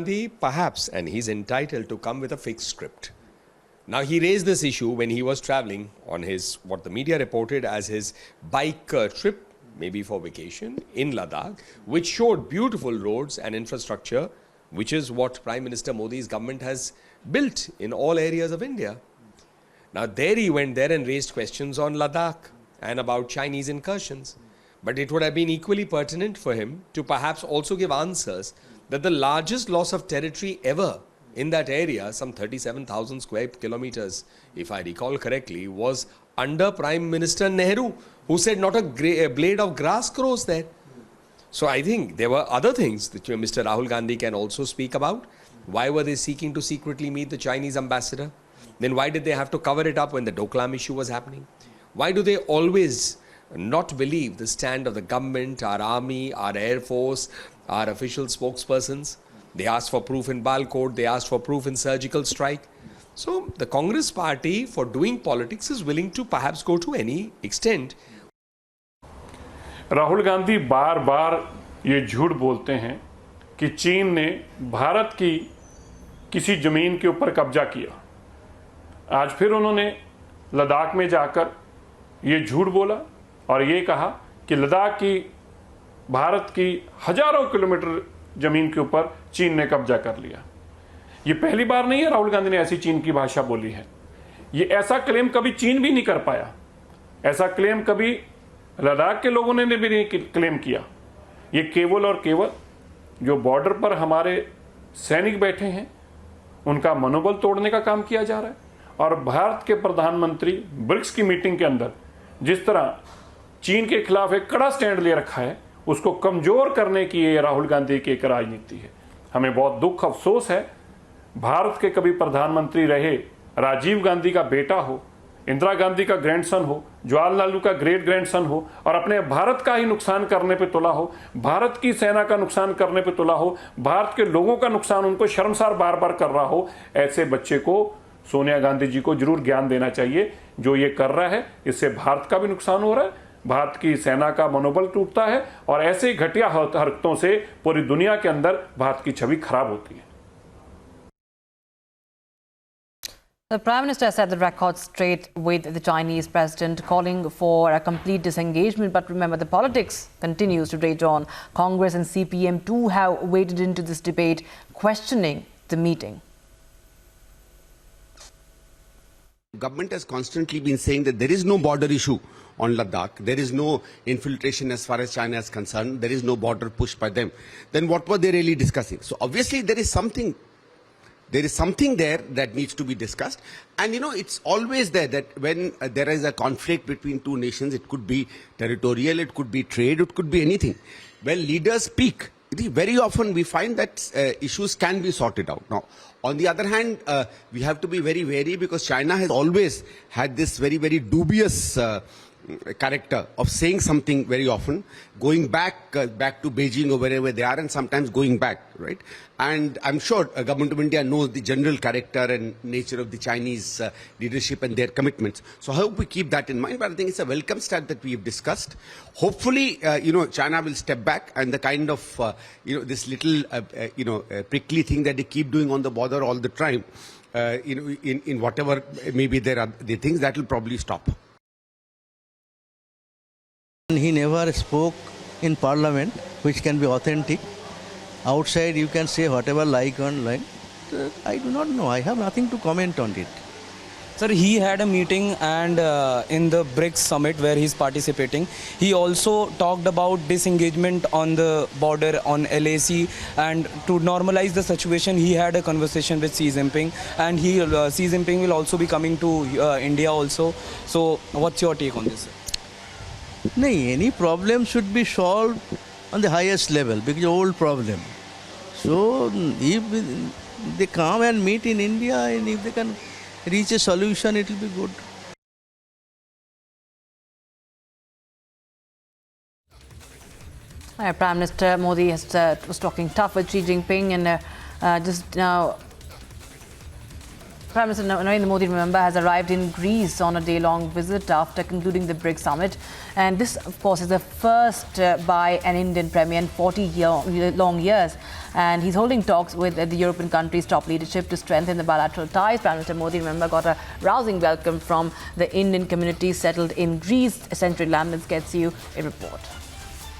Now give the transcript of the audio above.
Gandhi, perhaps, and he's entitled to come with a fixed script. Now, he raised this issue when he was traveling on his, what the media reported as his bike trip, maybe for vacation, in Ladakh, which showed beautiful roads and infrastructure, which is what Prime Minister Modi's government has built in all areas of India. Now, there he went there and raised questions on Ladakh and about Chinese incursions. But it would have been equally pertinent for him to perhaps also give answers that the largest loss of territory ever in that area, some 37,000 square kilometers, if I recall correctly, was under Prime Minister Nehru, who said not a blade of grass grows there. So I think there were other things that Mr. Rahul Gandhi can also speak about. Why were they seeking to secretly meet the Chinese ambassador? Then why did they have to cover it up when the Doklam issue was happening? Why do they always not believe the stand of the government, our army, our air force, our official spokespersons? They asked for proof in Balkot, they asked for proof in surgical strike. So the Congress party, for doing politics, is willing to perhaps go to any extent. Rahul Gandhi बार बार ये झूठ बोलते हैं कि चीन ने भारत की किसी ज़मीन के ऊपर कब्जा किया। आज फिर उन्होंने लद्दाख में जाकर ये झूठ बोला और ये कहा कि लद्दाख की भारत की हजारों किलोमीटर ज़मीन के ऊपर चीन ने कब्जा कर लिया। ये पहली बार नहीं है राहुल गांधी ने ऐसी चीन की भाषा बोली है। ये ऐसा क्लेम कभी चीन भी नहीं कर पाया। ऐसा क्लेम कभी लद्दाख के लोगों ने भी नहीं क्लेम किया। ये केवल और केवल जो बॉर्डर पर हमारे सैनिक बैठे हैं उनका मनोबल तोड़ने का काम किया जा रहा है। और भारत के प्रधानमंत्री ब्रिक्स की मीटिंग के अंदर जिस तरह चीन के खिलाफ एक कड़ा स्टैंड ले रखा है, उसको कमजोर करने की ये राहुल गांधी की एक राजनीति है। हमें बहुत दुख अफसोस है, भारत के कभी प्रधानमंत्री रहे राजीव गांधी का बेटा हो, इंदिरा गांधी का ग्रैंडसन हो, जवाहरलाल नेहरू का ग्रेट ग्रैंडसन हो और अपने भारत का ही नुकसान करने पे तुला हो, भारत की सेना का नुकसान करने पे तुला हो, भारत के लोगों का नुकसान उनको शर्मसार बार बार कर रहा हो, ऐसे बच्चे को सोनिया गांधी जी को जरूर ज्ञान देना चाहिए। जो ये कर रहा है इससे भारत का भी नुकसान हो रहा है, भारत की सेना का मनोबल टूटता है और ऐसे ही घटिया हरकतों से पूरी दुनिया के अंदर भारत की छवि खराब होती है। The Prime Minister set the record straight with the Chinese president, calling for a complete disengagement. But remember, the politics continues to rage on. Congress and CPM too have waded into this debate, questioning the meeting. Government has constantly been saying that there is no border issue on Ladakh. There is no infiltration as far as China is concerned. There is no border push by them. Then what were they really discussing? So obviously there is something there that needs to be discussed. And it's always there that when there is a conflict between two nations, it could be territorial, it could be trade, it could be anything. When leaders speak, very often we find that issues can be sorted out. Now, on the other hand, we have to be very wary because China has always had this very, very dubious character of saying something very often, going back to Beijing or wherever they are, and sometimes going back, right? And I'm sure Government of India knows the general character and nature of the Chinese leadership and their commitments. So I hope we keep that in mind. But I think it's a welcome start that we have discussed. Hopefully, China will step back and the kind of, this little, prickly thing that they keep doing on the border all the time, in whatever maybe there are the things that will probably stop. He never spoke in parliament, which can be authentic. Outside you can say whatever like online. I do not know. I have nothing to comment on it. Sir, he had a meeting and in the BRICS summit where he's participating, he also talked about disengagement on the border on LAC, and to normalize the situation, he had a conversation with Xi Jinping, and Xi Jinping will also be coming to India also. So what's your take on this, sir? No, any problem should be solved on the highest level because old problem. So if they come and meet in India and if they can reach a solution, it will be good. Prime Minister Modi was talking tough with Xi Jinping, and just now Prime Minister Narendra Modi, remember, has arrived in Greece on a day-long visit after concluding the BRICS summit. And this, of course, is the first by an Indian premier in 40-long years. And he's holding talks with the European countries' top leadership to strengthen the bilateral ties. Prime Minister Modi, remember, got a rousing welcome from the Indian community settled in Greece. Century Lambdins gets you a report.